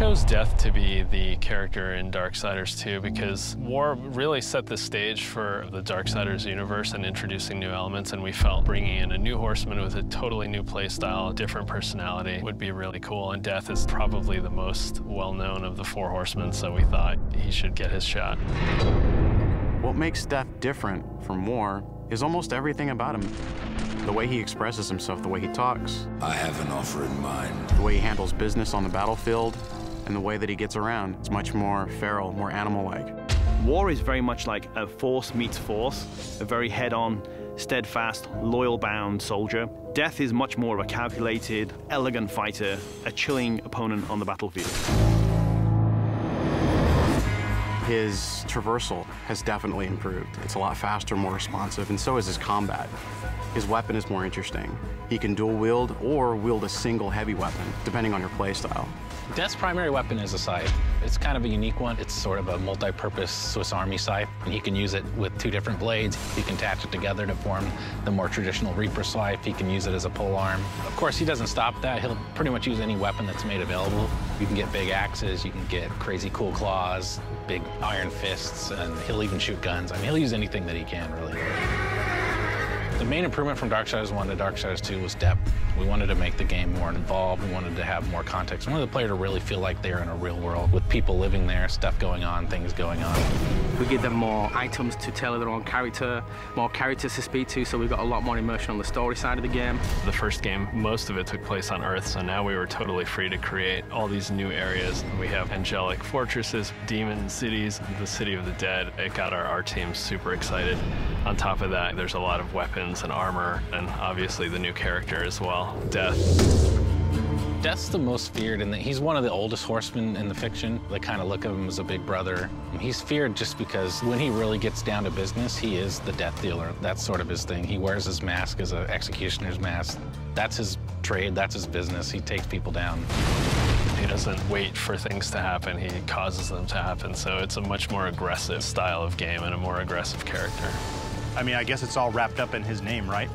chose Death to be the character in Darksiders 2 because War really set the stage for the Darksiders universe and introducing new elements, and we felt bringing in a new horseman with a totally new playstyle, a different personality would be really cool, and Death is probably the most well-known of the four horsemen, so we thought he should get his shot. What makes Death different from War is almost everything about him. The way he expresses himself, the way he talks. I have an offer in mind. The way he handles business on the battlefield, and the way that he gets around. It's much more feral, more animal-like. War is very much like a force meets force, a very head-on, steadfast, loyal-bound soldier. Death is much more of a calculated, elegant fighter, a chilling opponent on the battlefield. His traversal has definitely improved. It's a lot faster, more responsive, and so is his combat. His weapon is more interesting. He can dual wield or wield a single heavy weapon, depending on your playstyle. Death's primary weapon is a scythe. It's kind of a unique one. It's sort of a multi-purpose Swiss Army scythe. And he can use it with two different blades. He can attach it together to form the more traditional Reaper scythe. He can use it as a pole arm. Of course, he doesn't stop that. He'll pretty much use any weapon that's made available. You can get big axes, you can get crazy cool claws, big iron fists, and he'll even shoot guns. I mean, he'll use anything that he can, really. The main improvement from Darksiders 1 to Darksiders 2 was depth. We wanted to make the game more involved. We wanted to have more context. We wanted the player to really feel like they're in a real world with people living there, stuff going on, things going on. We give them more items to tailor their own character, more characters to speak to, so we got a lot more immersion on the story side of the game. The first game, most of it took place on Earth, so now we were totally free to create all these new areas. We have angelic fortresses, demon cities, the city of the dead. It got our team super excited. On top of that, there's a lot of weapons and armor, and obviously the new character as well, Death. Death's the most feared, and he's one of the oldest horsemen in the fiction. They kind of look at him as a big brother. He's feared just because when he really gets down to business, he is the death dealer. That's sort of his thing. He wears his mask as an executioner's mask. That's his trade, that's his business. He takes people down. He doesn't wait for things to happen, he causes them to happen. So it's a much more aggressive style of game and a more aggressive character. I mean, I guess it's all wrapped up in his name, right?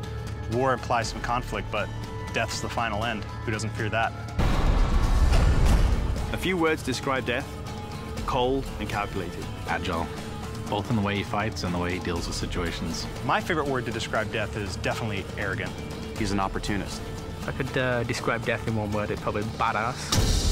War implies some conflict, but Death's the final end. Who doesn't fear that? A few words describe Death: cold and calculated. Agile, both in the way he fights and the way he deals with situations. My favorite word to describe Death is definitely arrogant. He's an opportunist. If I could describe Death in one word, it'd probably badass.